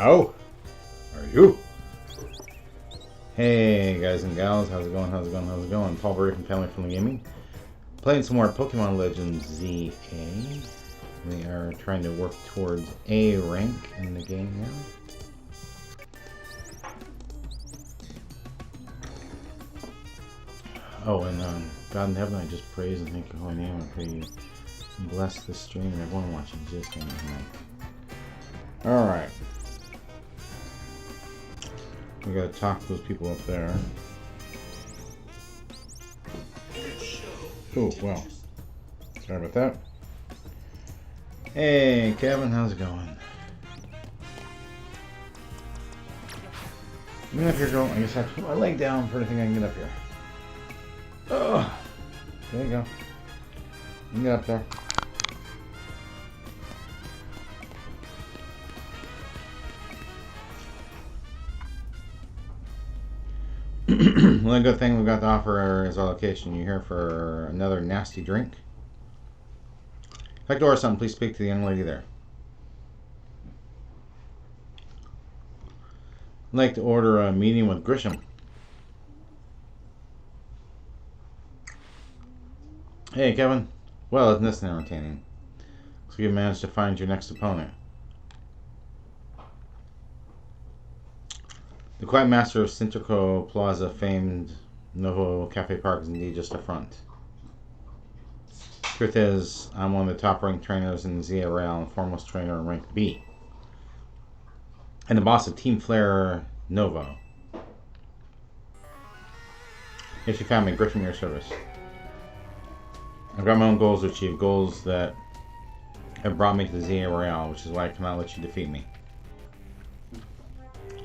How are you? Hey guys and gals, how's it going? How's it going? How's it going? Paul Burry from Family Friendly Gaming. Playing some more Pokemon Legends ZA. We are trying to work towards A rank in the game now. Oh, and God in heaven, I just praise and thank your holy name. I pray you bless this stream and everyone watching just tonight. Alright. We gotta talk to those people up there. Oh, wow. Sorry about that. Hey, Kevin, how's it going? Get up here, girl. I guess I have to put my leg down for anything I can get up here. Oh, there you go. You can get up there. The only good thing we've got to offer is our location. You're here for another nasty drink. If you'd like to order something, please speak to the young lady there. I'd like to order a meeting with Grisham. Hey, Kevin. Well, isn't this entertaining? So you managed to find your next opponent. The Quiet Master of Sinterco Plaza famed Novo Cafe Park is indeed just a front. Truth is, I'm one of the top-ranked trainers in ZA Rail and foremost trainer in rank B. And the boss of Team Flare Novo. If you found me, Grisham, your service. I've got my own goals to achieve, goals that have brought me to the ZA Royale, which is why I cannot let you defeat me.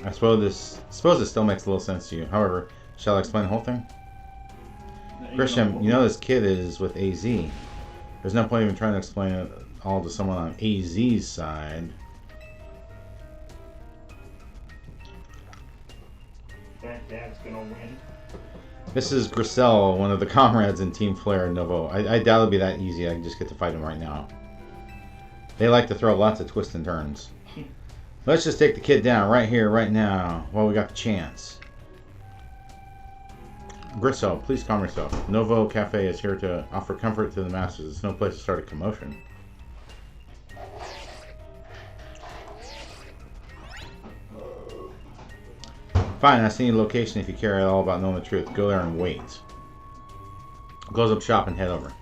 I suppose it still makes a little sense to you. However, shall I explain the whole thing? Grisham, you know this kid is with AZ. There's no point even trying to explain it all to someone on AZ's side. That dad's gonna win. This is Grisel, one of the comrades in Team Flare Novo. I doubt it'll be that easy. I can just get to fight him right now. They like to throw lots of twists and turns. Let's just take the kid down right here, right now, while we got the chance. Grisel, please calm yourself. Novo Cafe is here to offer comfort to the masses. It's no place to start a commotion. Fine, I see your location if you care at all about knowing the truth. Go there and wait. Close up shop and head over.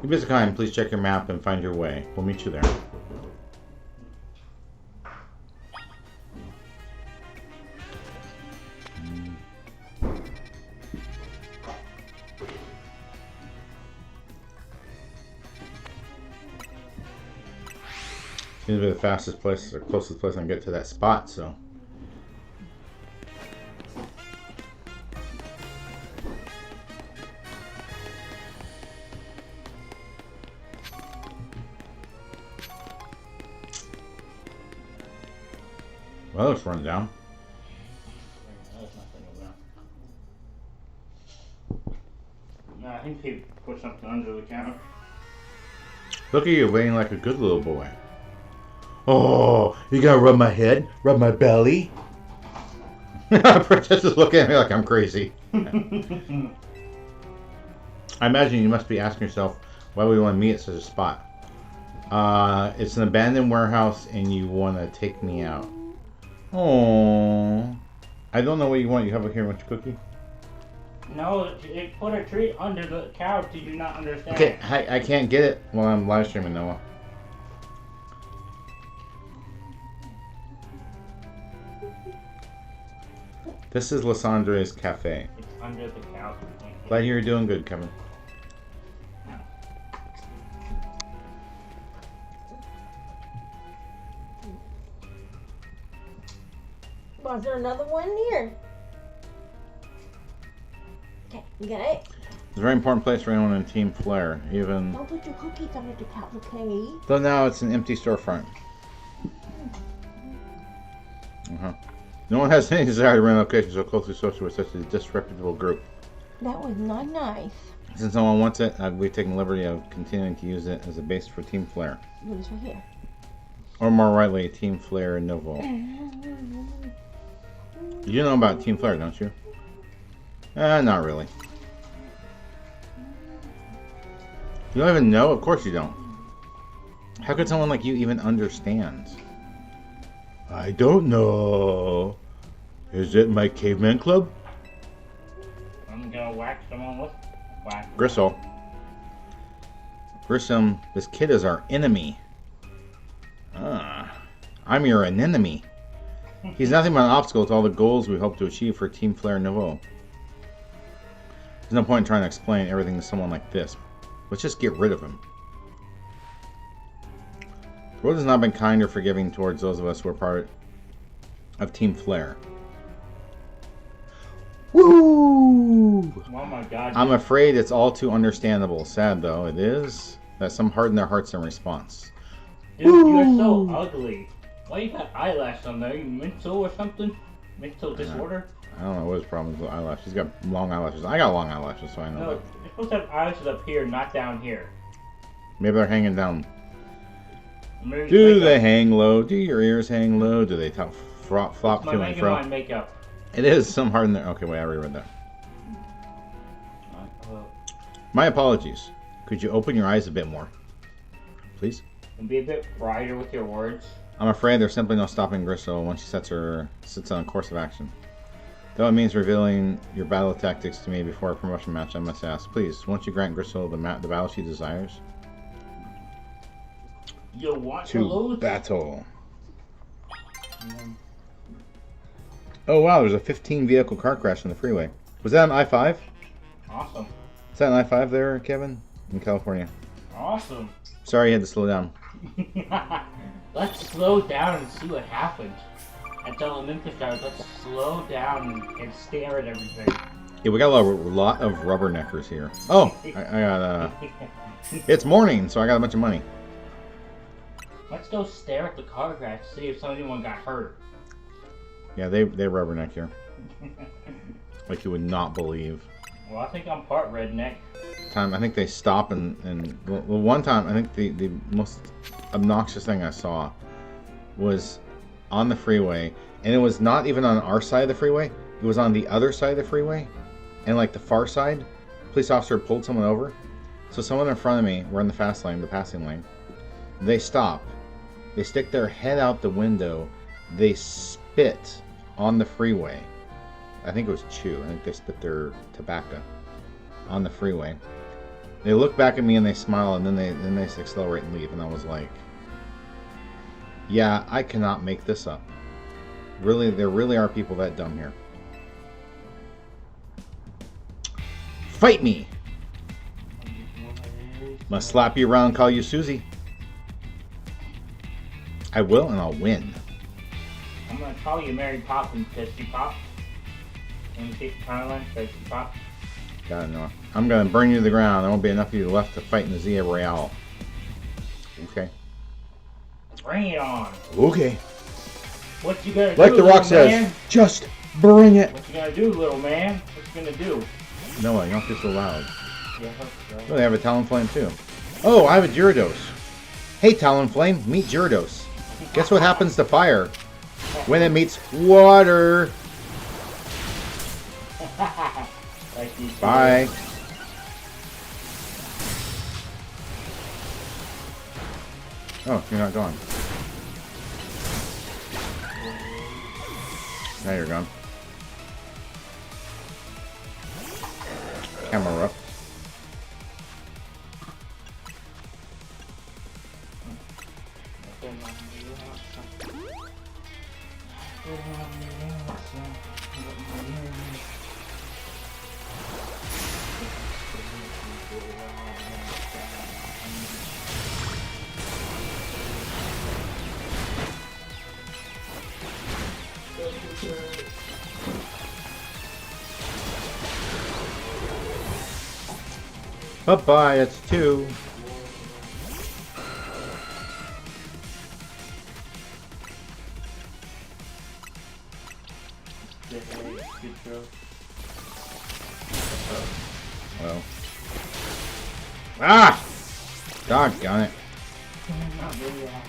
Be busy kind, please check your map and find your way. We'll meet you there. Seems to be the fastest place or closest place I can get to that spot, so. Well, that looks run down. No, I think he put something under the counter. Look at you, waiting like a good little boy. Oh, you gotta rub my head? Rub my belly? Princess is looking at me like I'm crazy. I imagine you must be asking yourself why we want to meet at such a spot. It's an abandoned warehouse and you want to take me out. Oh, I don't know what you want. You have a here much cookie? No, it put a tree under the couch. Did you not understand? Okay, I can't get it while I'm live streaming, Noah. This is Lysandre's Cafe. It's under the couch. Glad you're doing good, Kevin. Was there another one here? Okay, you got it? It's a very important place for anyone in Team Flare, even Don't put your cookies under the couch, okay? though now it's an empty storefront. No one has any desire to run a location so closely associated with such a disreputable group. That was not nice. Since no one wants it, we've taken the liberty of continuing to use it as a base for Team Flare. What is right here? Or more rightly, Team Flare and Novo. You know about Team Flare, don't you? Not really. You don't even know? Of course you don't. How could someone like you even understand? I don't know. Is it my caveman club? I'm gonna whack someone with whack. Gristle. Grissom, this kid is our enemy. I'm your anemone. He's nothing but an obstacle to all the goals we hope to achieve for Team Flare Nouveau. There's no point in trying to explain everything to someone like this. Let's just get rid of him. The world has not been kind or forgiving towards those of us who are part of Team Flare. Woo! Oh my god. I'm afraid it's all too understandable. Sad though, it is, that some harden their hearts in response. Dude, you're so ugly. Why you got eyelashes on there? You mental or something? Mental disorder? I don't know what his problem is with eyelashes. He's got long eyelashes. I got long eyelashes, so I know. No, you're supposed to have eyelashes up here, not down here. Maybe they're hanging down. Maybe Do they hang low? Do your ears hang low? Do they flop to and fro? My makeup. It is some harden there. Okay, wait, I reread that. My apologies. Could you open your eyes a bit more? Please? And be a bit brighter with your words. I'm afraid there's simply no stopping Gristle once she sits on a course of action. Though it means revealing your battle tactics to me before a promotion match, I must ask, please, won't you grant Gristle the battle she desires? You want to To lose? battle. Oh wow, there's a 15 vehicle car crash on the freeway. Was that on I-5? Awesome. Is that on I-5 there, Kevin? In California. Awesome. Sorry you had to slow down. Let's slow down and see what happens. I tell Olympus drivers, let's slow down and stare at everything. Yeah, we got a lot of rubberneckers here. Oh, I got it's morning, so I got a bunch of money. Let's go stare at the car crash to see if anyone got hurt. Yeah, they rubberneck here. Like you would not believe. Well, I think I'm part redneck. I think they stop and well, one time I think the most obnoxious thing I saw was on the freeway, and it was not even on our side of the freeway. It was on the other side of the freeway, and like the far side. Police officer pulled someone over. So someone in front of me, we're in the fast lane, the passing lane. They stop. They stick their head out the window. They spit on the freeway. I think it was chew. I think they spit their tobacco on the freeway. They look back at me and they smile, and then they accelerate and leave. And I was like, yeah, I cannot make this up. Really, there really are people that dumb here. Fight me! Must slap you around and call you Susie. I will, and I'll win. I'm gonna call you Mary Poppins because she popped. When you take the timeline, because she popped. Gotta know. I'm gonna burn you to the ground. There won't be enough of you left to fight in the Zia Royale. Okay. Bring it on. Okay. What you gonna do, Like The Rock little says, man? just bring it. What you gonna do, little man? What you gonna do? No, you don't feel so loud. Yeah, Oh, they have a Talonflame too. Oh, I have a Gyarados. Hey, Talonflame, meet Gyarados. Guess what happens to fire when it meets water? Like you Bye. Oh, you're not gone. Now you're gone. Camera up. Bye-bye, it's 2. Well. Ah! Doggone it. Not really, yeah.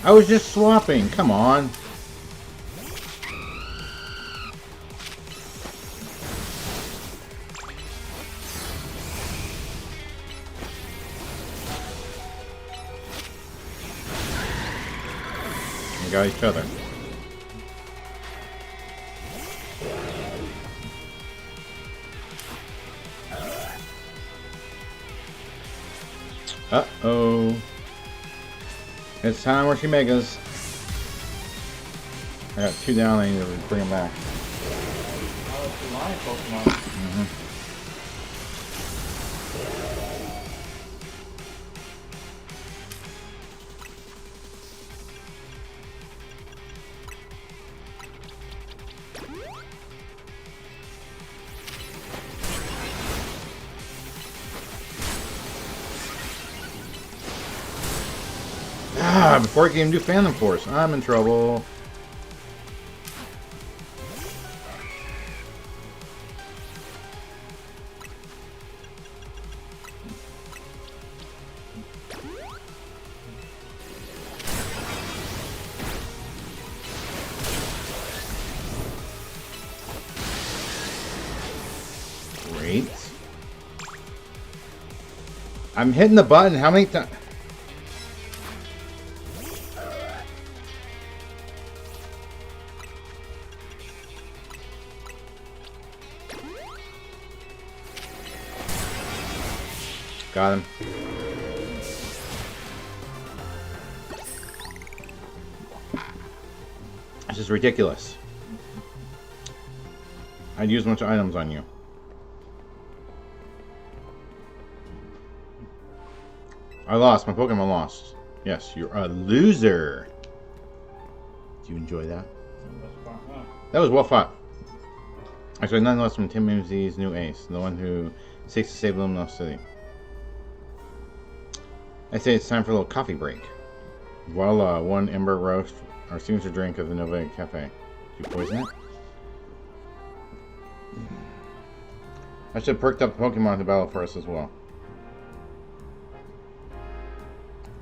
I was just swapping. Come on. We got each other. Uh-oh. It's time where she megas. I got 2 down, I need to bring them back. Oh, it's a lion Pokemon. Ah, before I can even do Phantom Force, I'm in trouble. Great. I'm hitting the button. How many times? Got him. This is ridiculous. I'd use a bunch of items on you. I lost. My Pokemon lost. Yes, you're a loser. Did you enjoy that? That was well fought. Actually, none less from Tim MZ's new ace, the one who seeks to save Lumino City. I say it's time for a little coffee break. Voila, 1 Ember Roast, our signature drink of the Nova Cafe. Did you poison it? I should have perked up Pokemon to battle for us as well.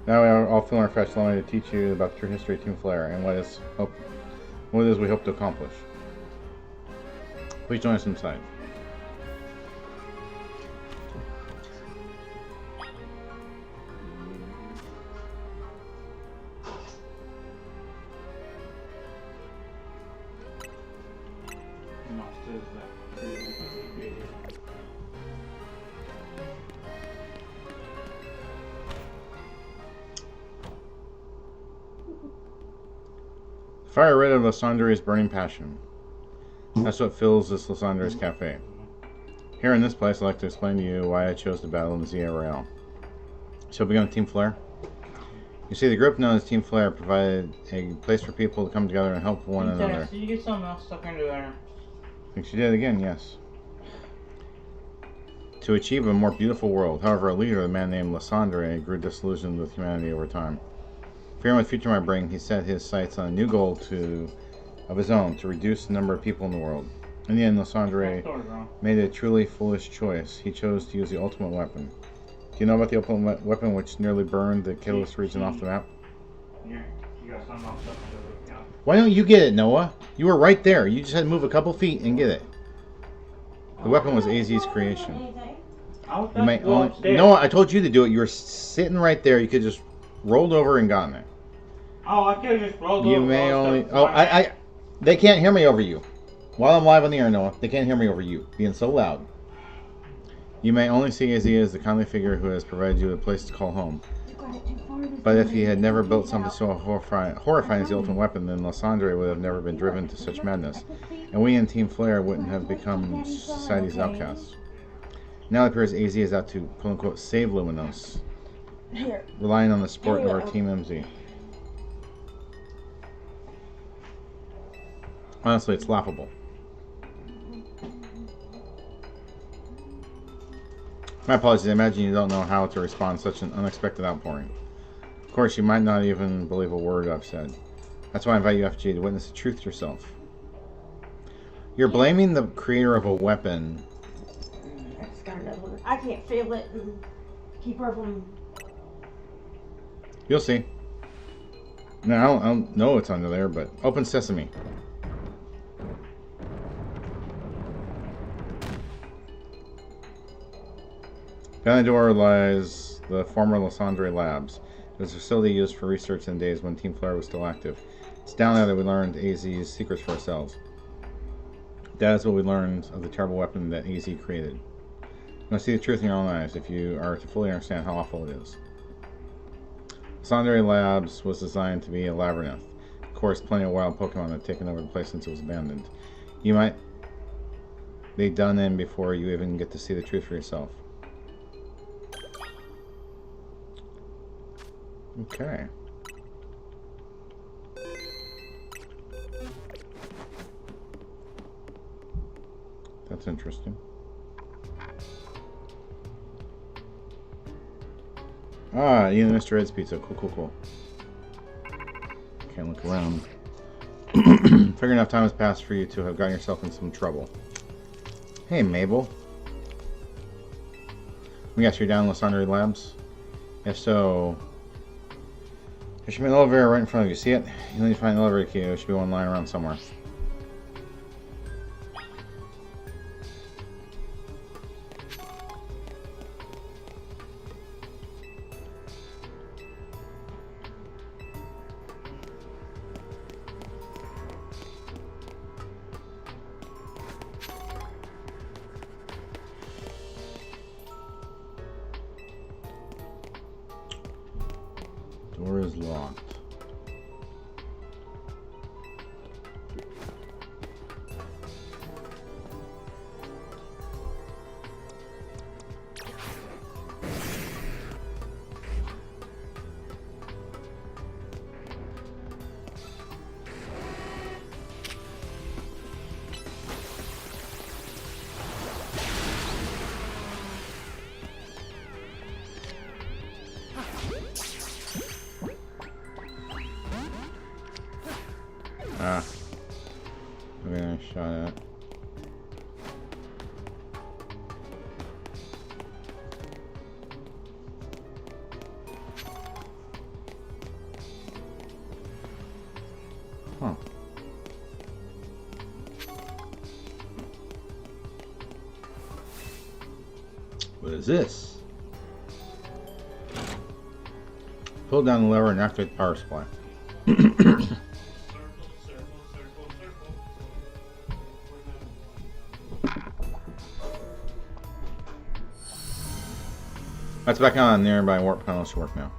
Now we are all feeling refreshed, allowing me to teach you about the true history of Team Flare and what it is we hope to accomplish. Please join us inside. Fire rid of Lysandre's burning passion. That's what fills this Lysandre's cafe. Here in this place, I'd like to explain to you why I chose to battle in Zia Royale. Shall we begin with Team Flare? You see, the group known as Team Flare provided a place for people to come together and help one another. Did you get something else stuck into there? I think she did again, yes. To achieve a more beautiful world. However, a leader, a man named Lysandre, grew disillusioned with humanity over time. Fearing what the future might bring, he set his sights on a new goal of his own, to reduce the number of people in the world. In the end, Lysandre made a truly foolish choice. He chose to use the ultimate weapon. Do you know about the ultimate weapon which nearly burned the Kalos region off the map? Yeah, you got something else stuck into it. Why don't you get it, Noah? You were right there. You just had to move a couple feet and get it. The weapon was AZ's creation. You might only... Noah, I told you to do it. You were sitting right there. You could just rolled over and gotten it. Oh, I could have just rolled over. You may only... Oh, they can't hear me over you. While I'm live on the air, Noah, they can't hear me over you, being so loud. You may only see AZ as the kindly figure who has provided you a place to call home. But if he had never built something so horrifying as the ultimate weapon, then Lysandre would have never been driven to such madness. And we in Team Flare wouldn't have become society's outcasts. Now it appears AZ is out to, quote-unquote, save Luminos, relying on the support of our Team MZ. Honestly, it's laughable. My apologies. I imagine you don't know how to respond to such an unexpected outpouring. Of course, you might not even believe a word I've said. That's why I invite you, FFG, to witness the truth yourself. You're blaming the creator of a weapon. I just got another one. I can't feel it and keep her from. You'll see. No, I don't know what's under there, but open sesame. Behind the door lies the former Lysandre Labs. It was a facility used for research in the days when Team Flare was still active. It's down there that we learned AZ's secrets for ourselves. That is what we learned of the terrible weapon that AZ created. You must see the truth in your own eyes if you are to fully understand how awful it is. Lysandre Labs was designed to be a labyrinth. Of course, plenty of wild Pokemon had taken over the place since it was abandoned. You might be done in before you even get to see the truth for yourself. Okay. That's interesting. Ah, even Mr. Ed's pizza. Cool, cool, cool. Can't look around. Figure enough time has passed for you to have gotten yourself in some trouble. Hey, Mabel. We got you down in Lysandre Labs? If so, there should be an elevator right in front of you. See it? You need to find an elevator key. There should be one lying around somewhere. Door is locked. Ah. Maybe I shot at. Huh. What is this? Pull down the lever and activate the power supply. That's back on. Nearby warp panel should work now.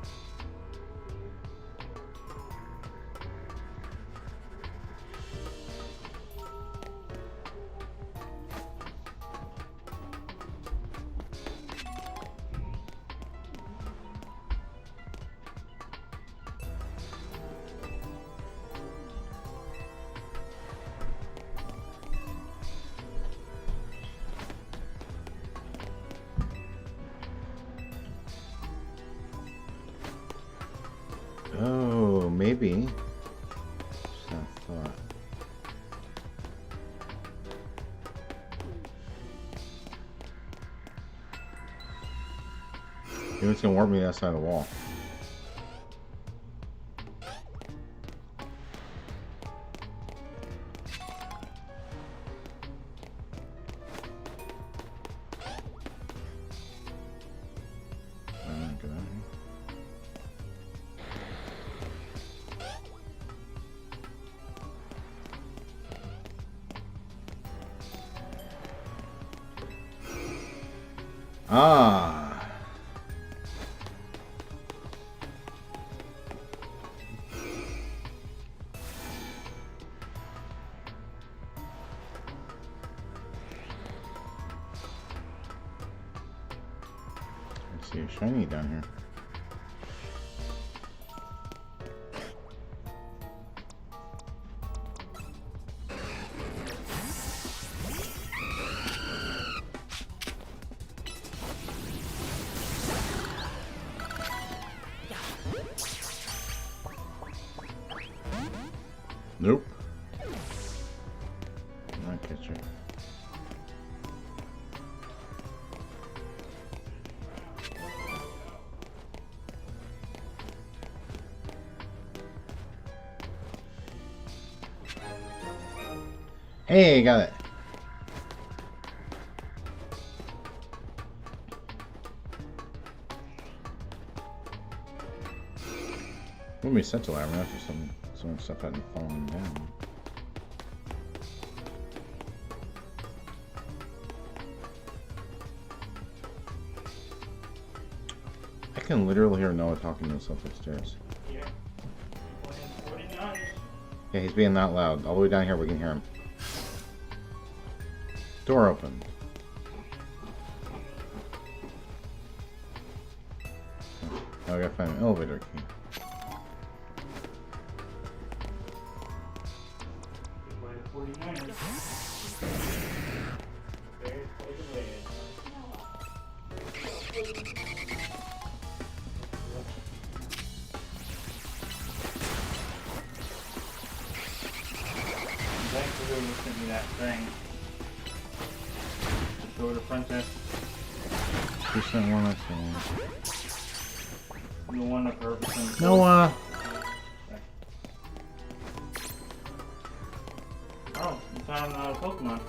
Oh, maybe. Just a thought. Maybe it's gonna warp me outside the wall. Get out of here. Ah. Let's see a shiny down here. Nope. Not catch her. Hey, got it. Wouldn't be such a ladder after so much stuff hadn't fallen down. I can literally hear Noah talking to himself upstairs. Yeah. 49ers. Yeah, he's being that loud. All the way down here we can hear him. Door open. Now I gotta find an elevator key. Thanks for doing sent me that thing. To show the princess. Who sent one? I The one of her. Noah! Oh, you found a Pokemon.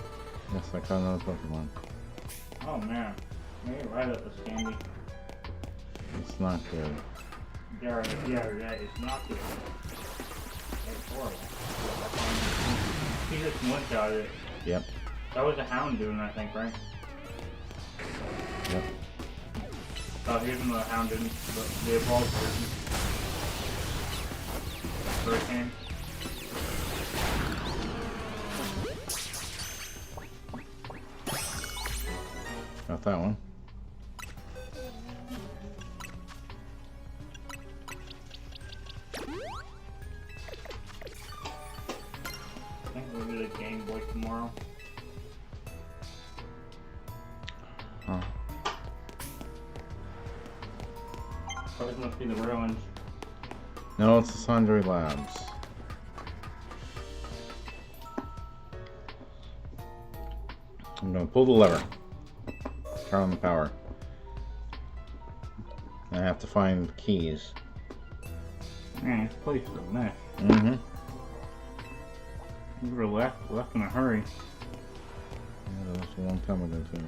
Yes, I caught another Pokemon. Oh man. Maybe right up this candy. It's not good. Yeah, it's not good. It's horrible. He just one-shot it. Yep. That was a Houndoom, I think, right? Yep. Oh, here's another Houndoom, the evolved version. Hurricane. Got that one. I think we'll get a Game Boy tomorrow. Huh. Or this must be the ruins. No, it's the Sandre Labs. I'm gonna pull the lever. Turn on the power. I have to find keys. Man, this place is a mess. Mm-hmm. We were left in a hurry. Yeah, that was a long time ago too.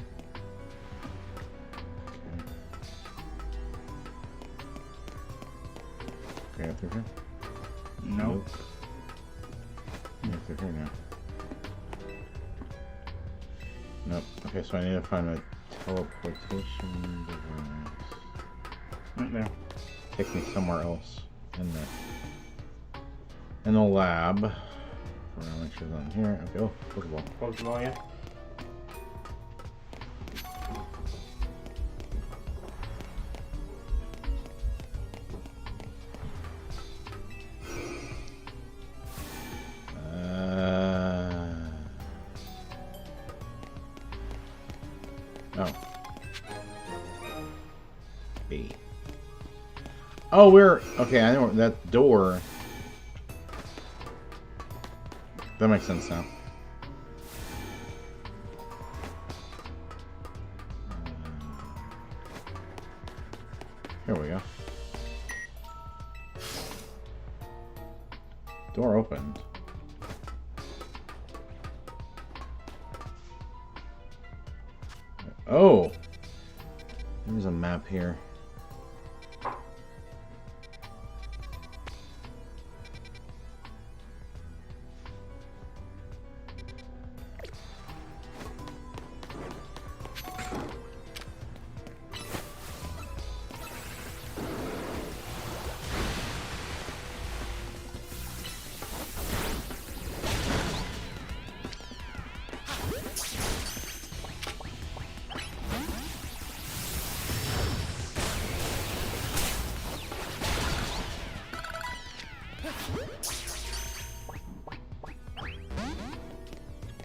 Okay, through here? Nope. Yeah, through here now. Nope. Okay, so I need to find a teleportation device. Right there. Take me somewhere else in the lab. We're gonna make sure it's on here. Okay, oh, Pokeball. Pokeball, yeah. Oh. B. Oh, we're okay. I know that door. That makes sense now. Here we go. Door opened. Oh! There's a map here.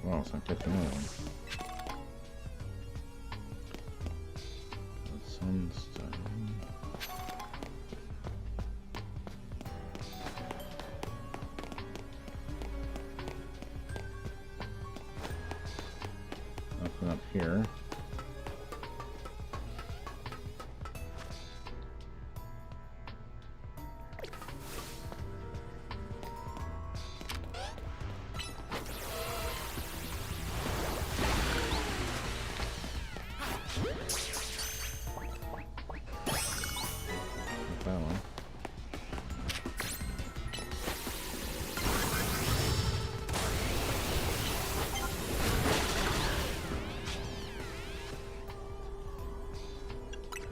Wow, so I'm catching another one. Sunstone. here. That one.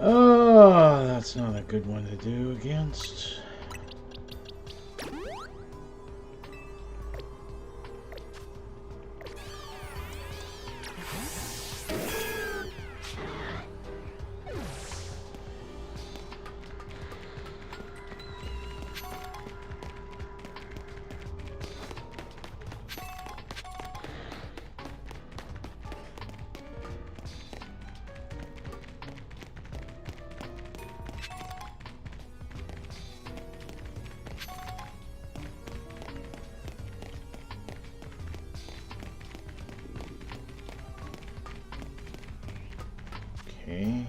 Oh, that's not a good one to do against. Okay.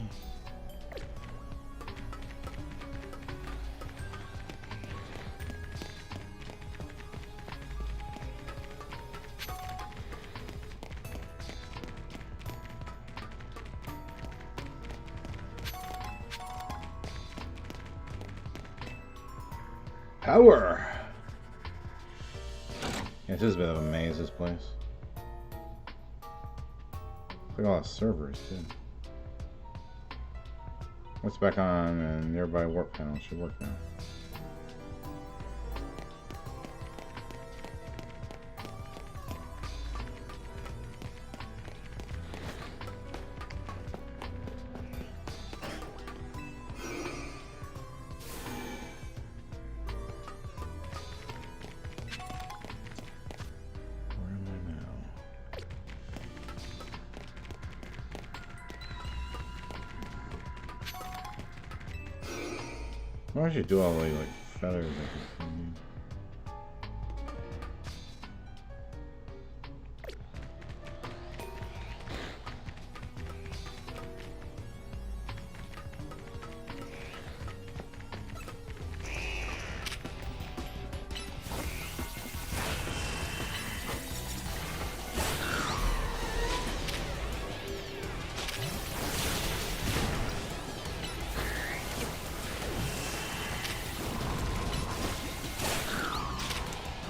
Power. Yeah, this is a bit of a maze, this place. Look at all the servers, too. What's back on and nearby warp panel should work now. Where am I now? Why would you do all the like feathers?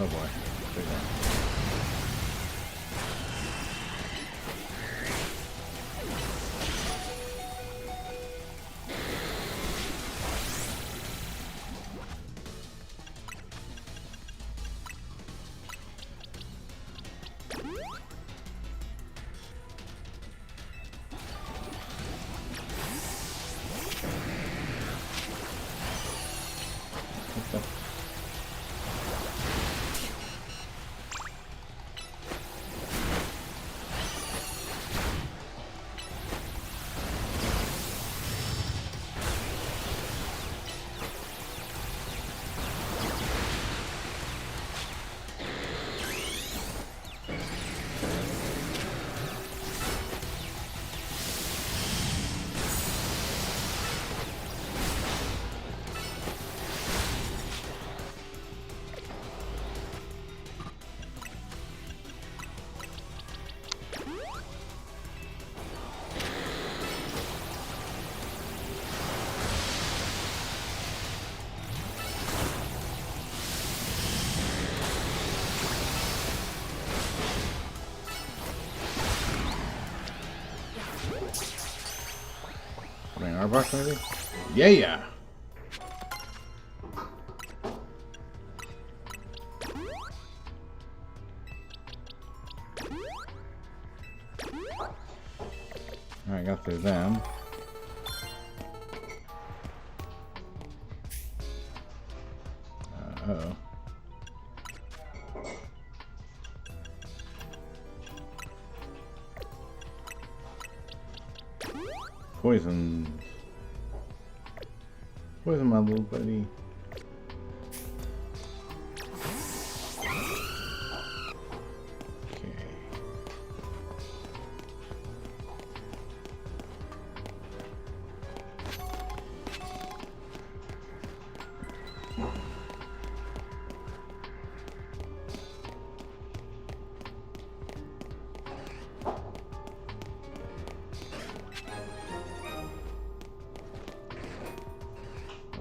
Oh boy. Big one. Something our box maybe? Yeah. Alright, got through them. Uh-oh. Poison. Poison my little buddy. Okay.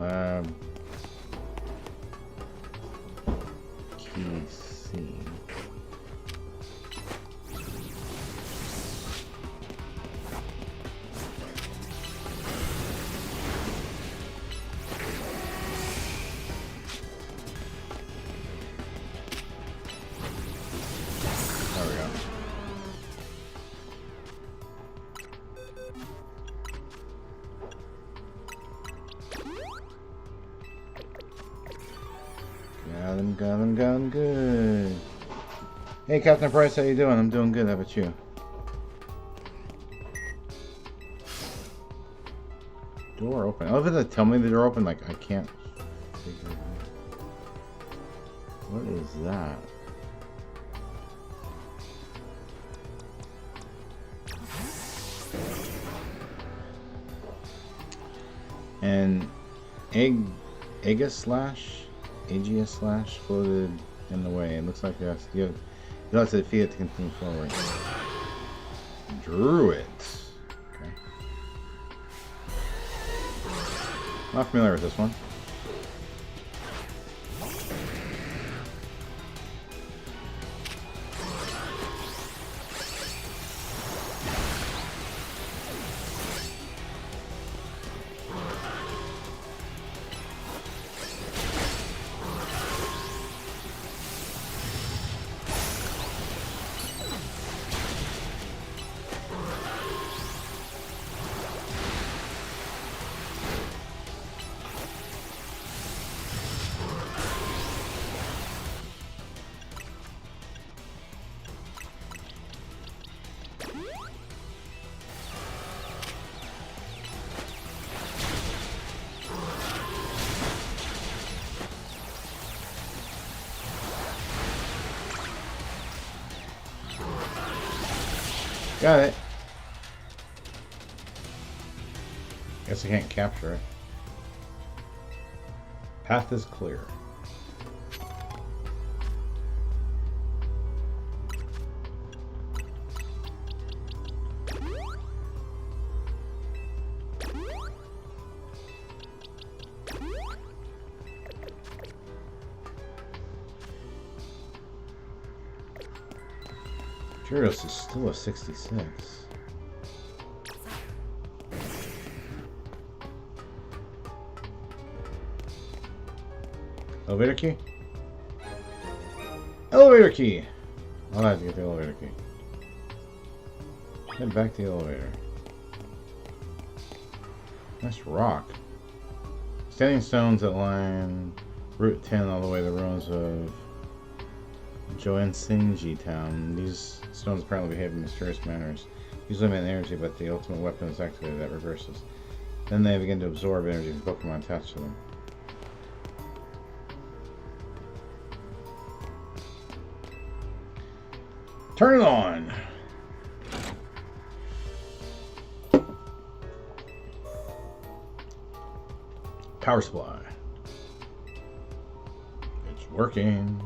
Lab. Key C. There we go. Got him good. Hey, Captain Price, how you doing? I'm doing good. How about you? Door open. Oh, did it tell me the door open? Like, I can't figure it out. What is that? And Aegis slash floated in the way. It looks like you have to defeat it to continue forward. Druid. Okay. Not familiar with this one. Got it. Guess I can't capture it. Path is clear. Curious is still a 66. Elevator key? Elevator key! I'll have to get the elevator key. Head back to the elevator. Nice rock. Standing stones that line Route 10 all the way to the ruins of Joansinji Town. These stones apparently behave in mysterious manners. Usually emit energy, but the ultimate weapon is activated that reverses. Then they begin to absorb energy from Pokemon attached to them. Turn it on! Power supply. It's working.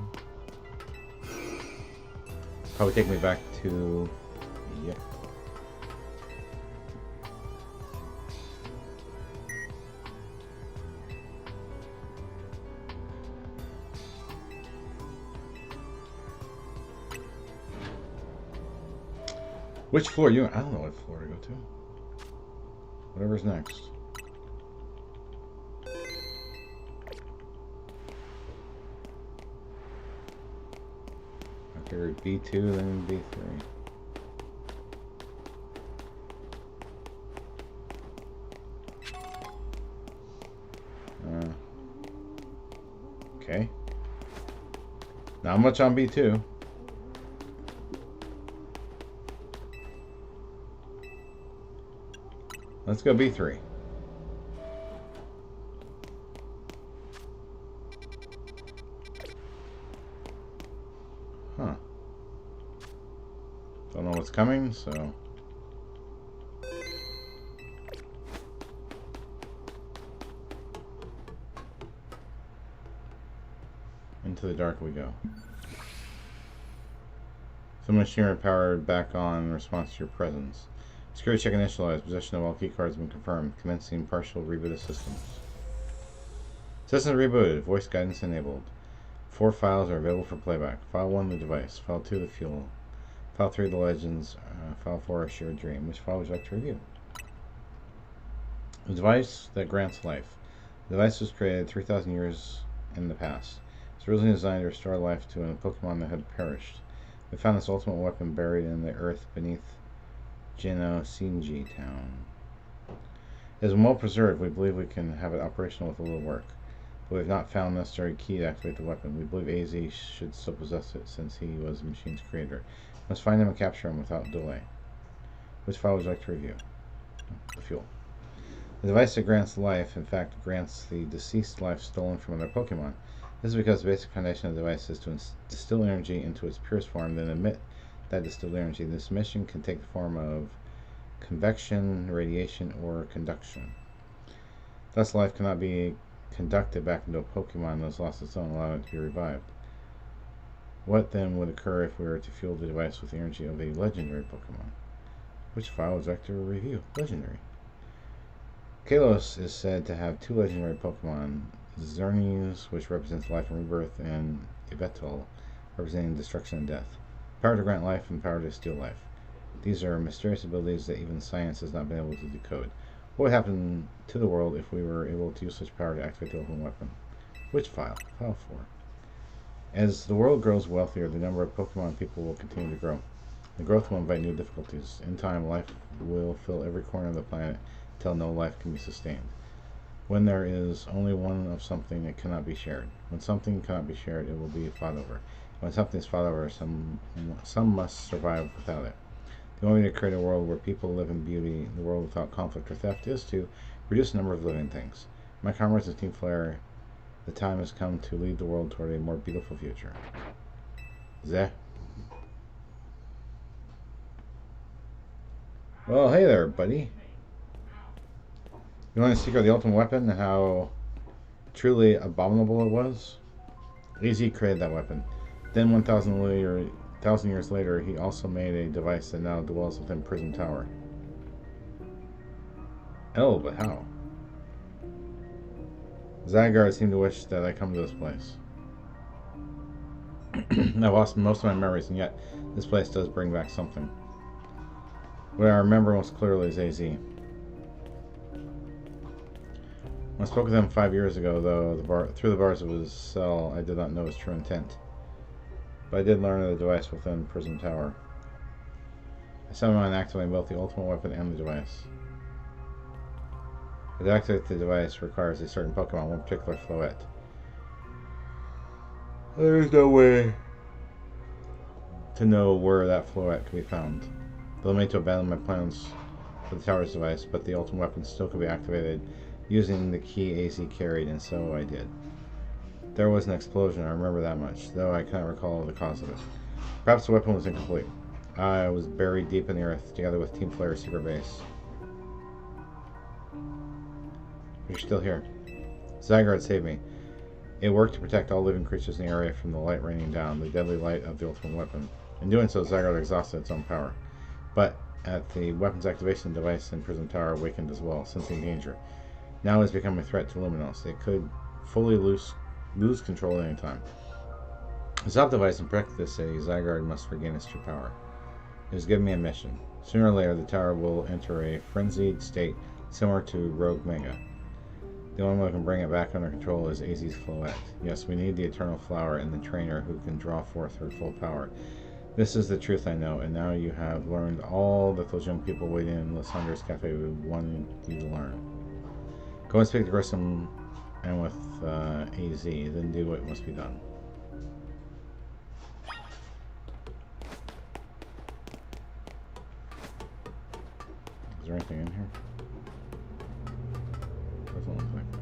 Probably take me back to... Yep. Which floor you? I don't know what floor to go to. Whatever's next. I figured B2, then B3. Okay. Not much on B2. Let's go B3. Huh. Don't know what's coming, so... Into the dark we go. Some machinery powered back on in response to your presence. Security check initialized. Possession of all key cards has been confirmed. Commencing partial reboot of systems. System rebooted. Voice guidance enabled. 4 files are available for playback. File 1, the device. File 2, the fuel. File 3, the legends. File 4, a shared dream. Which file would you like to review? The device that grants life. The device was created 3,000 years in the past. It's originally designed to restore life to a Pokemon that had perished. We found this ultimate weapon buried in the earth beneath Genoshinji Town. It is well preserved. We believe we can have it operational with a little work. But we have not found the necessary key to activate the weapon. We believe AZ should still possess it since he was the machine's creator. We must find him and capture him without delay. Which file would you like to review? The fuel. The device that grants life, in fact, grants the deceased life stolen from other Pokemon. This is because the basic foundation of the device is to distill energy into its purest form, then emit that distilled energy. This emission can take the form of convection, radiation, or conduction. Thus, life cannot be conducted back into a Pokemon that has lost its own, allowing it to be revived. What then would occur if we were to fuel the device with the energy of a legendary Pokemon? Which file would you like to review? Legendary. Kalos is said to have 2 legendary Pokemon, Xerneas, which represents life and rebirth, and Yveltal, representing destruction and death. Power to grant life and power to steal life. These are mysterious abilities that even science has not been able to decode. What would happen to the world if we were able to use such power to activate the ultimate weapon? Which file? File 4. As the world grows wealthier, the number of Pokemon people will continue to grow. The growth will invite new difficulties. In time, life will fill every corner of the planet until no life can be sustained. When there is only one of something, it cannot be shared. When something cannot be shared, it will be fought over. When something is fought over, some must survive without it. The only way to create a world where people live in beauty, the world without conflict or theft, is to reduce the number of living things. My comrades of Team Flare, the time has come to lead the world toward a more beautiful future. Zeh. Well, hey there, buddy. You want to secret the ultimate weapon and how truly abominable it was? AZ created that weapon. Then 1,000 years later, he also made a device that now dwells within Prism Tower. Oh, but how? Zygarde seemed to wish that I come to this place. I've lost most of my memories, and yet this place does bring back something. What I remember most clearly is AZ. When I spoke with him 5 years ago, though, through the bars of his cell, I did not know his true intent. But I did learn of the device within Prism Tower. I summoned and activated both the ultimate weapon and the device. To activate the device requires a certain Pokemon, one particular Floette. There is no way to know where that Floette can be found. They'll need to abandon my plans for the tower's device, but the ultimate weapon still could be activated using the key AZ carried, and so I did. There was an explosion, I remember that much, though I cannot recall the cause of it. Perhaps the weapon was incomplete. I was buried deep in the earth, together with Team Flare's secret base. You're still here. Zygarde saved me. It worked to protect all living creatures in the area from the light raining down, the deadly light of the ultimate weapon. In doing so, Zygarde exhausted its own power. But at the weapon's activation, the device in Prism Tower awakened as well, sensing danger. Now it has become a threat to Luminos. It could fully lose control at any time. To stop the device and protect this city, Zygarde must regain its true power. It has given me a mission. Sooner or later, the tower will enter a frenzied state similar to Rogue Mega. The only one who can bring it back under control is AZ's Floette. Yes, we need the Eternal Flower and the trainer who can draw forth her full power. This is the truth I know, and now you have learned all that those young people waiting in Lysander's Cafe wanted you to learn. Go and speak to Grissom and with AZ, then do what must be done. Is there anything in here? Doesn't look like it.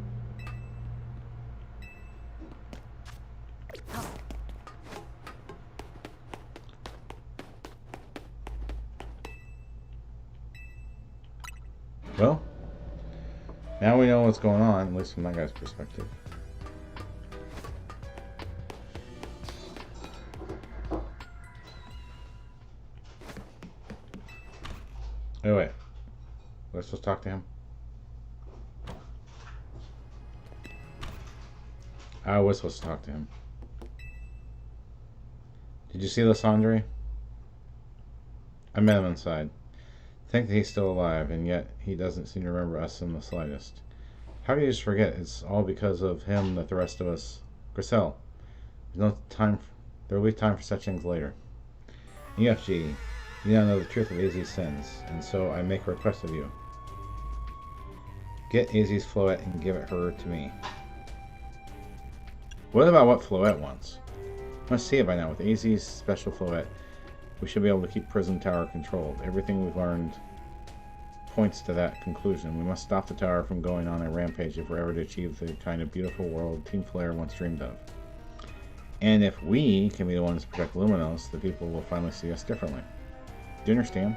Well, now we know what's going on, at least from that guy's perspective. Oh wait, let's just talk to him. I was supposed to talk to him. Did you see Lysandre? I met him inside. Think that he's still alive, and yet he doesn't seem to remember us in the slightest. How can you just forget? It's all because of him that the rest of us... Grisel, there's no time... There will be time for such things later. FFG, you now know the truth of AZ's sins, and so I make a request of you. Get AZ's Floette and give it her to me. What about what Floette wants? You must see it by now. With AZ's special Floette, we should be able to keep Prison Tower controlled. Everything we've learned points to that conclusion. We must stop the tower from going on a rampage if we're ever to achieve the kind of beautiful world Team Flare once dreamed of. And if we can be the ones to protect Luminos, the people will finally see us differently. Do you understand?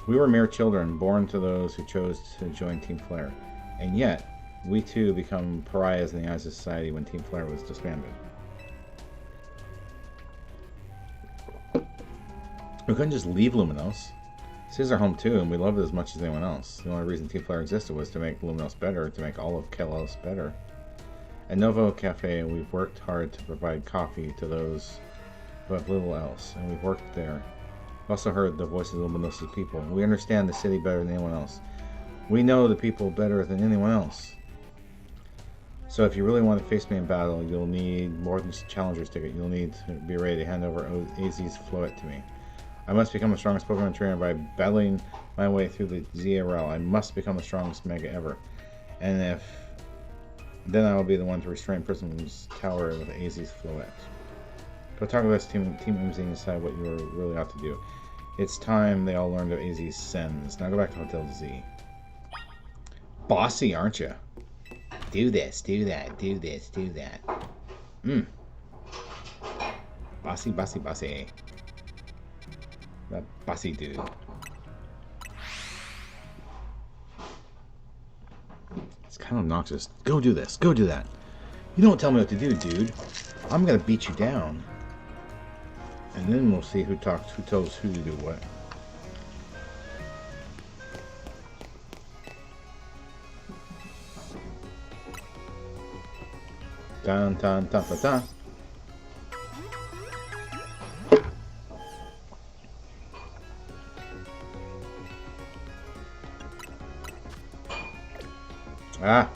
We were mere children, born to those who chose to join Team Flare. And yet, we too become pariahs in the eyes of society when Team Flare was disbanded. We couldn't just leave Luminos. This is our home too, and we love it as much as anyone else. The only reason Team Flare existed was to make Luminos better, to make all of Kelos better. At Novo Cafe, we've worked hard to provide coffee to those who have little else, and we've worked there. We've also heard the voices of Luminos' people. We understand the city better than anyone else. We know the people better than anyone else. So if you really want to face me in battle, you'll need more than just a Challenger's ticket. You'll need to be ready to hand over AZ's Floette to me. I must become the strongest Pokemon trainer by battling my way through the ZRL. I must become the strongest Mega ever. And then I will be the one to restrain Prism's Tower with AZ's Floette. Go talk about Team MZ and decide what you really ought to do. It's time they all learned of AZ's sins. Now go back to Hotel Z. Bossy, aren't you? Do this, do that, do this, do that. Bossy, bossy, bossy. That bossy dude. It's kind of obnoxious. Go do this. Go do that. You don't tell me what to do, dude. I'm gonna beat you down. And then we'll see who tells who to do what. Dun dun dun dun dun. Ah.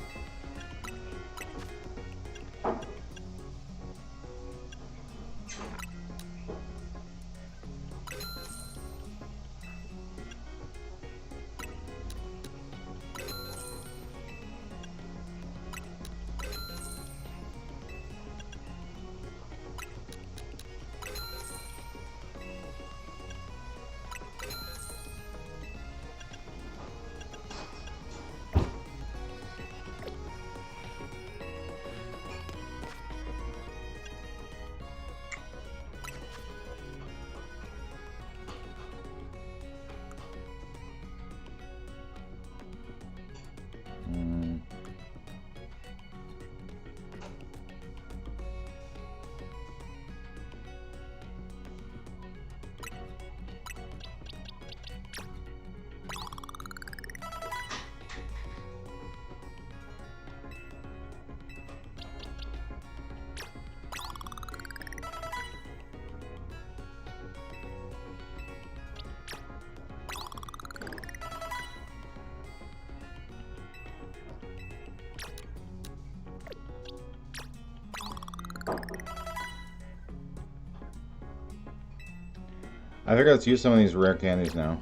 I think let's use some of these rare candies now.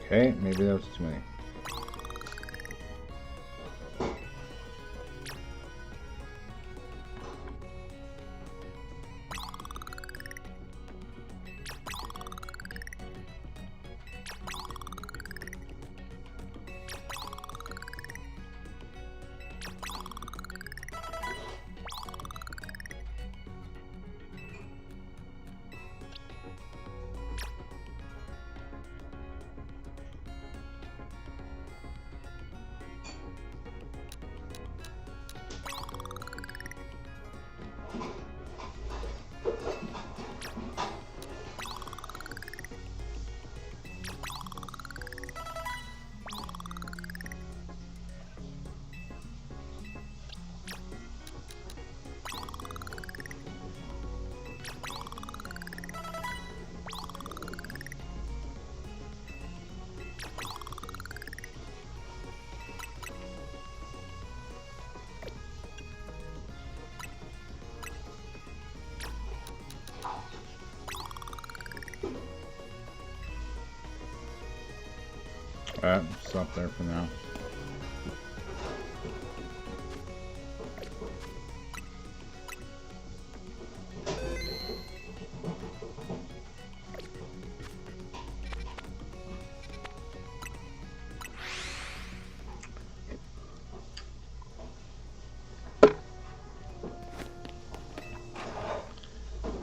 Okay, maybe that was too many. Alright, stop there for now.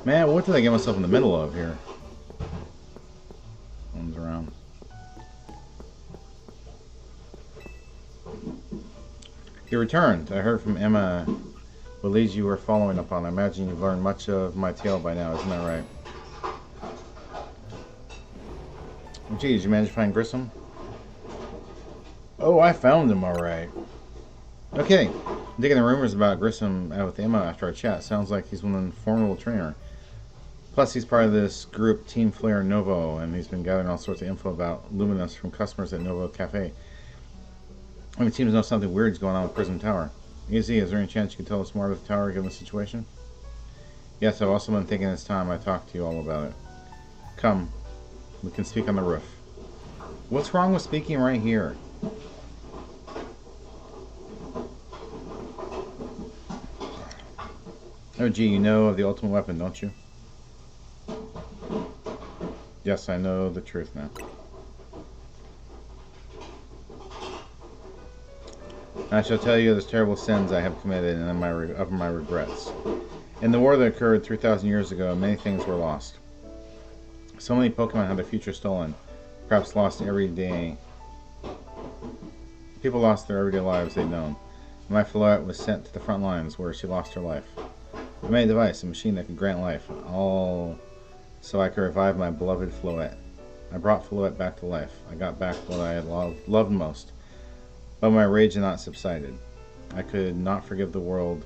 Man, what did I get myself in the middle of here? One's around. You returned. I heard from Emma what leads you were following up on. I imagine you've learned much of my tale by now, isn't that right? Gee, did you manage to find Grissom? Oh, I found him alright. Okay, I'm digging the rumors about Grissom out with Emma after our chat. Sounds like he's one formidable trainer. Plus, he's part of this group, Team Flare Novo, and he's been gathering all sorts of info about Luminous from customers at Novo Cafe. I mean, it seems to know something weird's going on with Prism Tower. Easy, is there any chance you could tell us more about the tower given the situation? Yes, I've also been thinking it's time I talk to you all about it. Come, we can speak on the roof. What's wrong with speaking right here? Oh gee, you know of the ultimate weapon, don't you? Yes, I know the truth now. I shall tell you the terrible sins I have committed and of my regrets. In the war that occurred 3,000 years ago, many things were lost. So many Pokemon had their future stolen, perhaps lost every day. People lost their everyday lives they'd known. My Floette was sent to the front lines where she lost her life. I made a device, a machine that could grant life, all so I could revive my beloved Floette. I brought Floette back to life. I got back what I had loved most. But my rage had not subsided. I could not forgive the world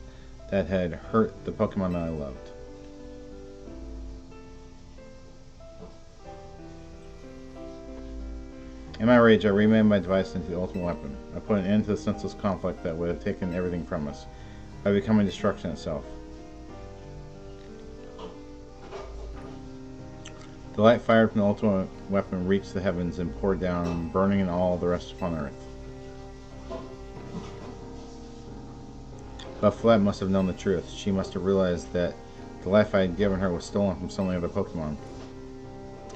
that had hurt the Pokemon that I loved. In my rage, I remade my device into the ultimate weapon. I put an end to the senseless conflict that would have taken everything from us, by becoming destruction itself. The light fired from the ultimate weapon reached the heavens and poured down, burning and all the rest upon earth. But Floette must have known the truth. She must have realized that the life I had given her was stolen from so many other Pokemon.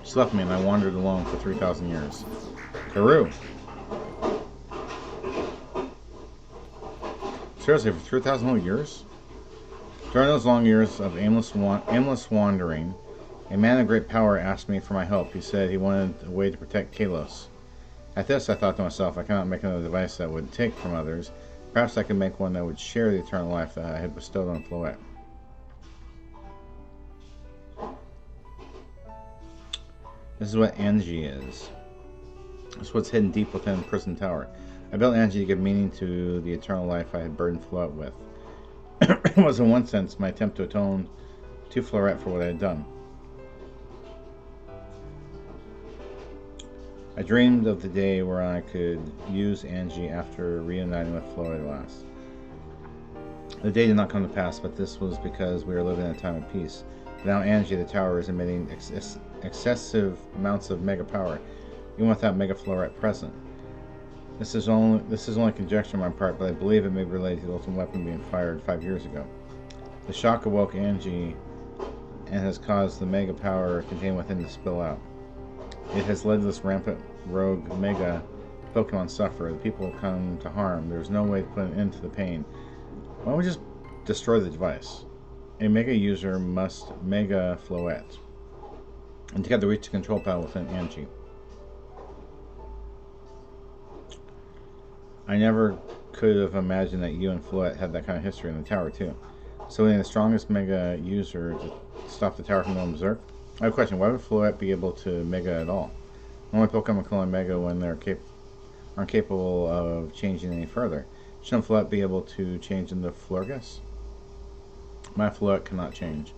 She left me and I wandered alone for 3,000 years. Karoo! Seriously, for 3,000 whole years? During those long years of aimless wandering, a man of great power asked me for my help. He said he wanted a way to protect Kalos. At this, I thought to myself, I cannot make another device that would take from others. Perhaps I could make one that would share the eternal life that I had bestowed on Floette. This is what Angie is. This is what's hidden deep within Prison Tower. I built Angie to give meaning to the eternal life I had burdened Floette with. It was in one sense my attempt to atone to Floette for what I had done. I dreamed of the day where I could use Angie after reuniting with Floette at last. The day did not come to pass, but this was because we were living in a time of peace. But now Angie, the tower, is emitting excessive amounts of mega power. even without Mega Floret present. This is only conjecture on my part, but I believe it may be related to the ultimate weapon being fired 5 years ago. The shock awoke Angie and has caused the Mega power contained within to spill out. It has led to this rampant rogue Mega Pokemon suffer. The people come to harm. There's no way to put an end to the pain. Why don't we just destroy the device? A Mega user must Mega Floet, and together reach the control panel within Angie. I never could have imagined that you and Floet had that kind of history in the tower too. So we need the strongest Mega user to stop the tower from going berserk. I have a question. Why would Floet be able to Mega at all? Only Pokemon can only Mega when they're aren't capable of changing any further. Shouldn't Floet be able to change into Florges? My Floet cannot change.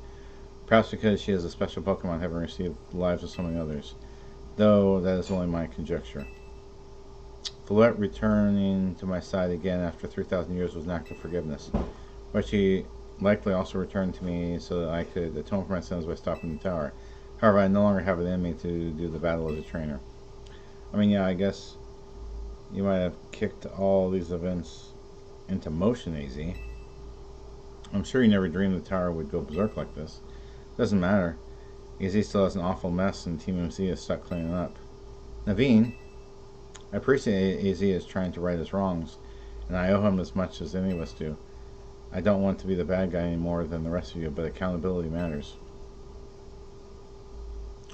Perhaps because she is a special Pokemon having received the lives of so many others. Though that is only my conjecture. Floet returning to my side again after 3,000 years was an act of forgiveness. But she likely also returned to me so that I could atone for my sins by stopping the tower. However, I no longer have it in me to do the battle as a trainer. I mean, yeah, I guess you might have kicked all these events into motion, AZ. I'm sure you never dreamed the tower would go berserk like this. Doesn't matter. AZ still has an awful mess and Team MC is stuck cleaning up. Naveen, I appreciate AZ is trying to right his wrongs, and I owe him as much as any of us do. I don't want to be the bad guy any more than the rest of you, but accountability matters.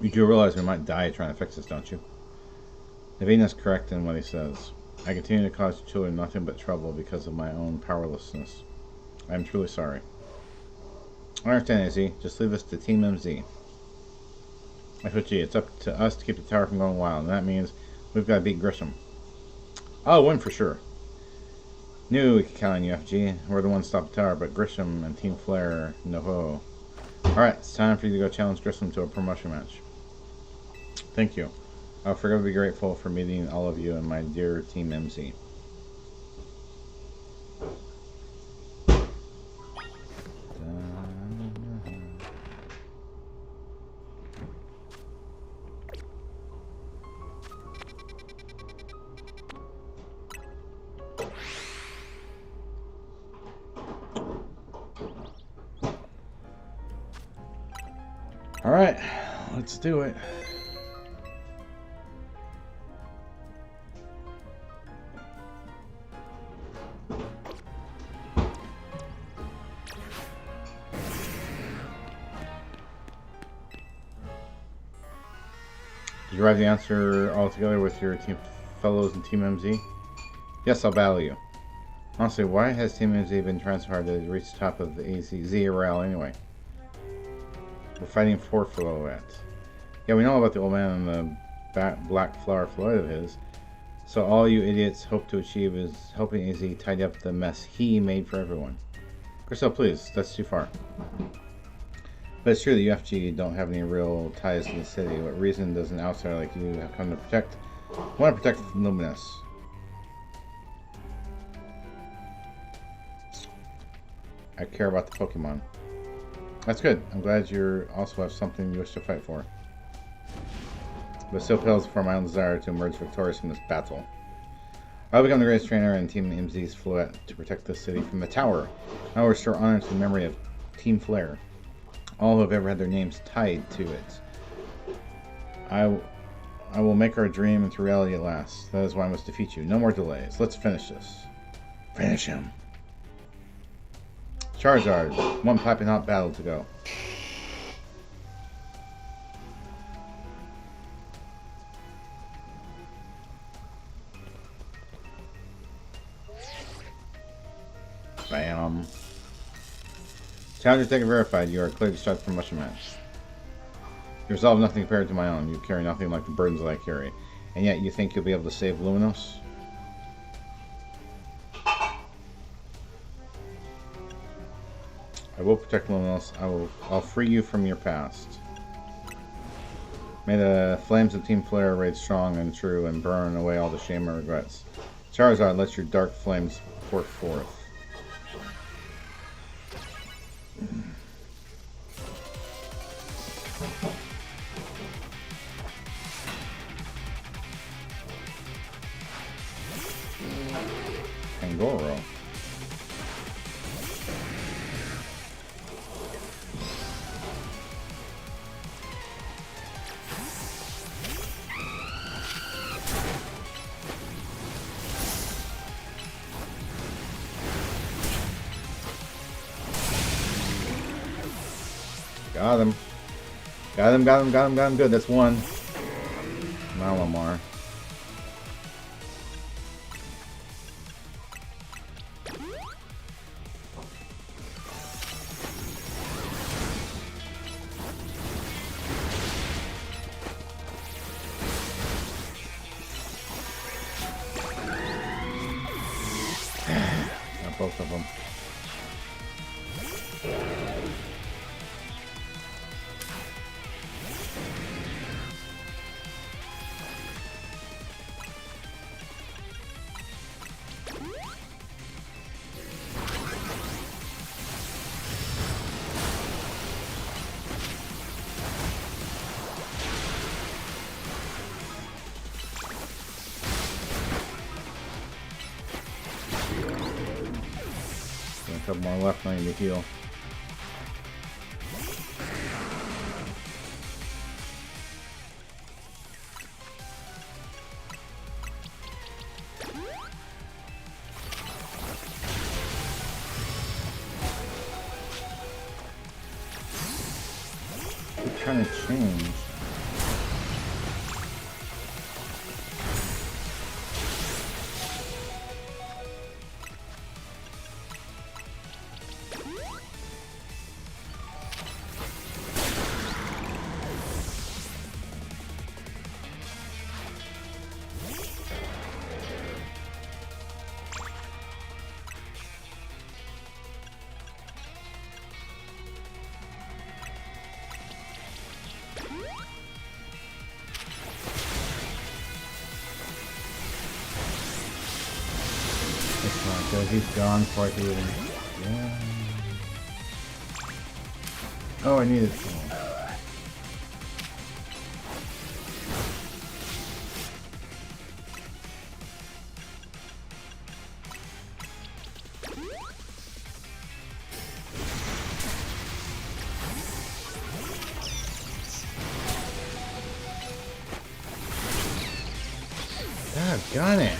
You do realize we might die trying to fix this, don't you? Naveen is correct in what he says. I continue to cause children nothing but trouble because of my own powerlessness. I am truly sorry. I understand, AZ. Just leave us to Team MZ. FFG, it's up to us to keep the tower from going wild, and that means we've got to beat Grisham. I'll win for sure. Knew we could count on you, FG. We're the ones to stop the tower, but Grisham and Team Flare, no-ho. Alright, it's time for you to go challenge Grisham to a promotion match. Thank you. I'll forever be grateful for meeting all of you and my dear Team MZ. Alright, let's do it. Did you write the answer all together with your team fellows in Team MZ? Yes, I'll battle you. Honestly, why has Team MZ been trying so hard to reach the top of the Z-Rail anyway? We're fighting for Floet. Yeah, we know about the old man and the black flower Floet of his. So all you idiots hope to achieve is helping AZ tidy up the mess he made for everyone. Grisel, please, that's too far. But it's true that UFG don't have any real ties to the city. What reason does an outsider like you have come to protect? Want to protect Luminous? I care about the Pokemon. That's good. I'm glad you also have something you wish to fight for. But still pales for my own desire to emerge victorious from this battle. I'll become the greatest trainer in Team MZ's Floet to protect this city from the tower. I will restore honor to the memory of Team Flare. All who have ever had their names tied to it. I will make our dream into reality at last. That is why I must defeat you. No more delays. Let's finish this. Finish him. Charizard, one piping hot battle to go. Bam. Challenger taken verified. You are cleared to start the promotion match. You resolve nothing compared to my own. You carry nothing like the burdens that I carry. And yet you think you'll be able to save Luminous? I will protect Luminous. I'll free you from your past. May the flames of Team Flare rage strong and true and burn away all the shame and regrets. Charizard, let your dark flames pour forth. Goro. Got him. Got him, got him, got him, got him. Good, that's one. Malamar. Got both of them. A couple more left, I need to heal. Keep trying to change. So he's gone before I can even... Yeah. Oh, I needed some. Got it.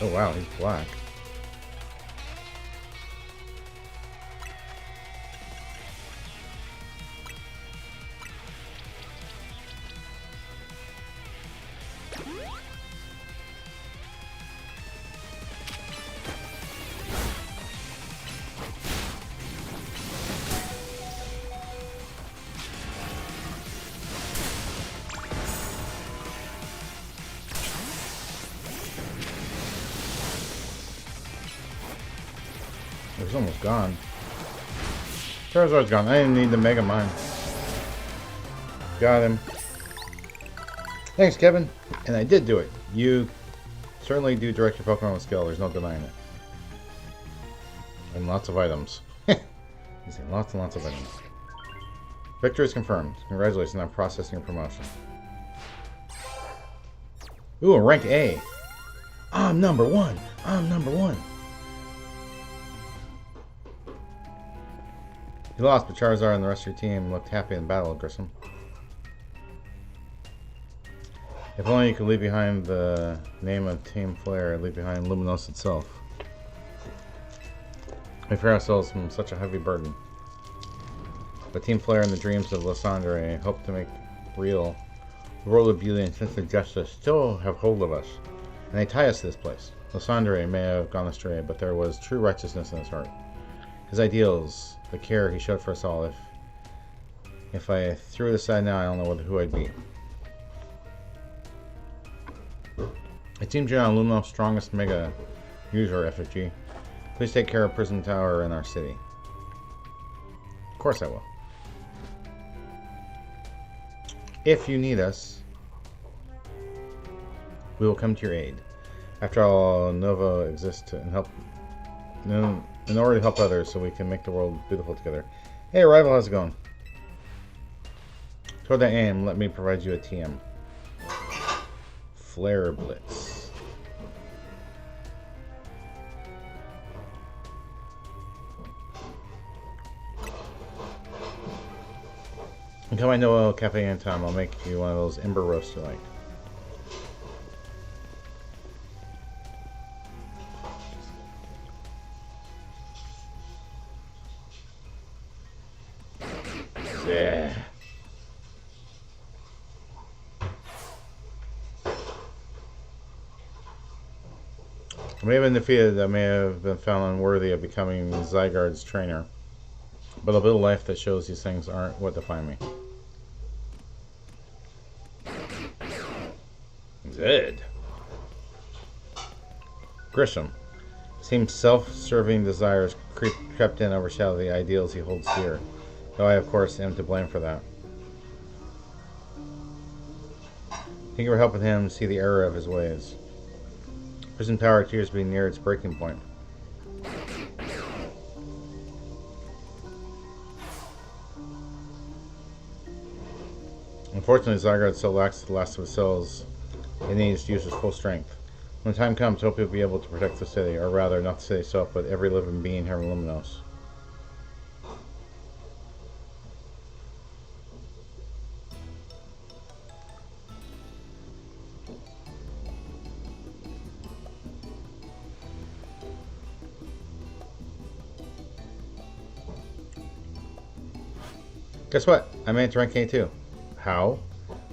Oh wow, he's black. It was almost gone. Charizard's gone. I didn't need the Mega Mine. Got him. Thanks, Kevin. And I did do it. You certainly do direct your Pokemon with skill. There's no denying it. And lots of items. You see, lots and lots of items. Victory is confirmed. Congratulations on processing your promotion. Ooh, a rank A. I'm number one. I'm number one. You lost, but Charizard and the rest of your team looked happy in battle, Grissom. If only you could leave behind the name of Team Flare, leave behind Luminos itself. We free ourselves from such a heavy burden. But Team Flare and the dreams of Lysandre hope to make real. The world of beauty and sense of justice still have hold of us, and they tie us to this place. Lysandre may have gone astray, but there was true righteousness in his heart. His ideals, the care he showed for us all, If I threw it aside now, I don't know who I'd be. It seems you're not Lumos' strongest mega user, FFG. Please take care of Prison Tower in our city. Of course I will. If you need us, we will come to your aid. After all, Nova exists to help in order to help others, so we can make the world beautiful together. Hey, Arrival, how's it going? Toward that aim, let me provide you a TM. Flare Blitz. And come I know Cafe in time, I'll make you one of those ember roasts you like. Yeah. I may have been defeated, I may have been found unworthy of becoming Zygarde's trainer. But a bit of life that shows these things aren't what define me. Good. Grisham. Seems self-serving desires crept in overshadow the ideals he holds dear. Though I, of course, am to blame for that. Thank you for helping him see the error of his ways. Prison Tower appears to be near its breaking point. Unfortunately, Zygarde still lacks the last of his cells. It needs to use his full strength. When the time comes, I hope he'll be able to protect the city, or rather, not the city itself, but every living being here in Luminos. Guess what? I made it to rank A too. How?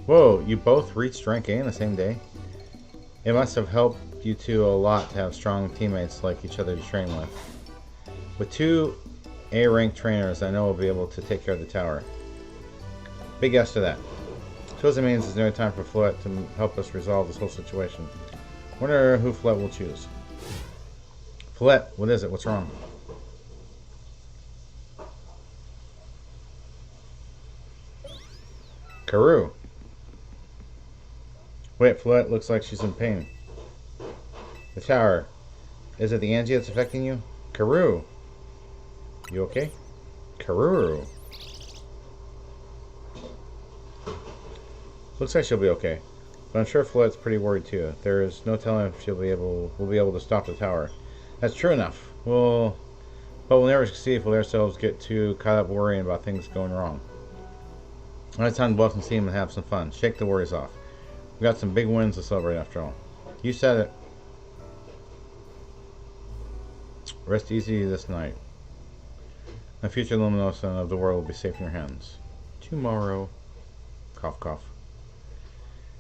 Whoa, you both reached rank A in the same day? It must have helped you two a lot to have strong teammates like each other to train with. With 2 A-ranked trainers, I know we'll be able to take care of the tower. Big yes to that. Suppose it means it's no time for Floette to help us resolve this whole situation. Wonder who Floette will choose. Floette, what is it? What's wrong? Karoo. Wait, Floette looks like she's in pain. The tower. Is it the Angie that's affecting you? Karoo. You okay? Karoo. Looks like she'll be okay. But I'm sure Floette's pretty worried too. There is no telling if we'll be able to stop the tower. That's true enough. But we'll never succeed if we let ourselves get too caught up worrying about things going wrong. Now it's time to blow off some steam and have some fun. Shake the worries off. We got some big wins to celebrate after all. You said it. Rest easy this night. The future Luminosa of the world will be safe in your hands. Tomorrow. Cough, cough.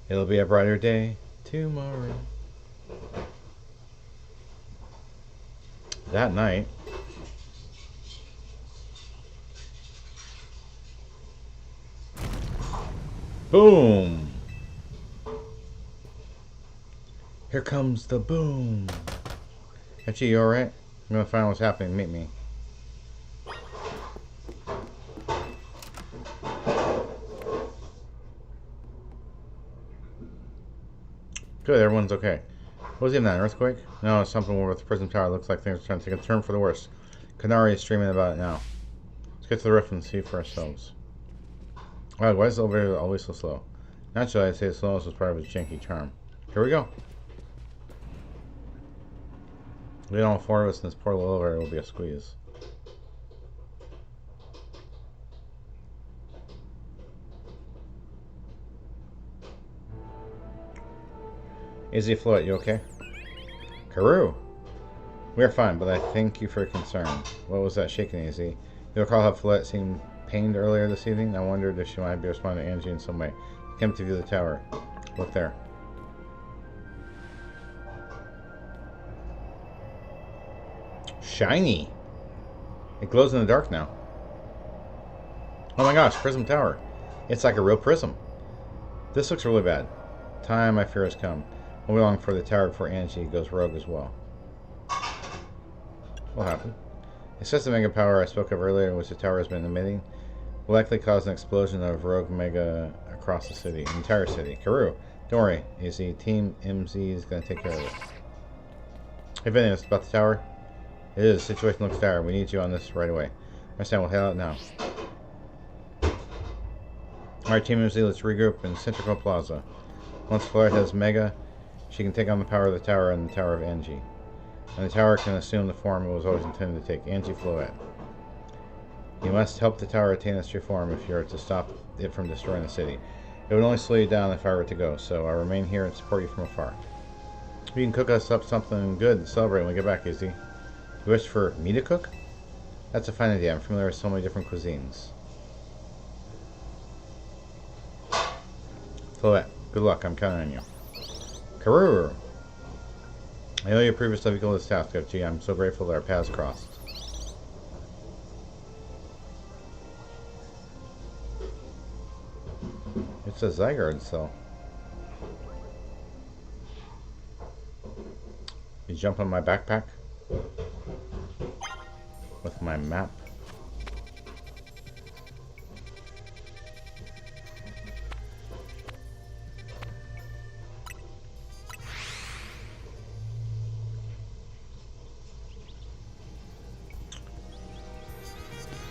It'll be a brighter day tomorrow. That night. Boom! Here comes the boom. Actually, you alright? I'm gonna find out what's happening. Meet me. Good, everyone's okay. What was even that, an earthquake? No, it's something with the prison tower. Looks like things are trying to take a turn for the worse. Kanari is streaming about it now. Let's get to the roof and see for ourselves. Wow, why is the elevator always so slow? Naturally, I'd say the slowness was part of its janky charm. Here we go. We all 4 of us in this poor little elevator will be a squeeze. Izzy Floyd, you okay? Karoo! We are fine, but I thank you for your concern. What was that shaking, Izzy? You recall how Floyd seemed pained earlier this evening? I wondered if she might be responding to Angie in some way. Came to view the tower. Look there. Shiny! It glows in the dark now. Oh my gosh, Prism Tower. It's like a real prism. This looks really bad. Time I fear has come. We'll be long for the tower before Angie goes rogue as well. What happened? Excessive mega power I spoke of earlier, which the tower has been emitting, will likely cause an explosion of rogue mega across the entire city. Karoo, don't worry, Easy. Team MZ is going to take care of it. Hey Vinny, it's about the tower. It is. The situation looks dire. We need you on this right away. I understand. We'll head out now. Alright, Team MZ, let's regroup in Central Plaza. Once Flora has Mega, she can take on the power of the tower and the Tower of Angie. And the tower can assume the form it was always intended to take, Angie Floette. You must help the tower attain its true form if you are to stop it from destroying the city. It would only slow you down if I were to go, so I'll remain here and support you from afar. You can cook us up something good to celebrate when we get back, Izzy. You wish for me to cook? That's a fine idea. I'm familiar with so many different cuisines. Floette, good luck. I'm counting on you. Karoo! I know your previous love equal this task, FG. I'm so grateful that our paths crossed. It's a Zygarde cell. You jump on my backpack with my map.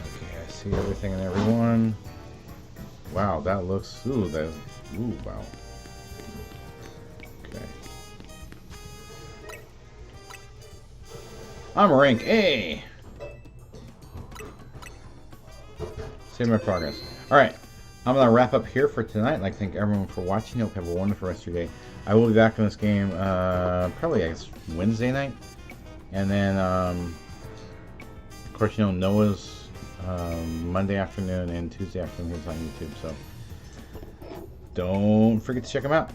Okay, I see everything and everyone. Wow, that looks. Ooh, wow. Okay. I'm rank A. Save my progress. Alright, I'm going to wrap up here for tonight. I'd like to thank everyone for watching. Hope you have a wonderful rest of your day. I will be back in this game probably, I guess, Wednesday night. And then, of course, you know, Noah's Monday afternoon and Tuesday afternoon is on YouTube. So don't forget to check them out.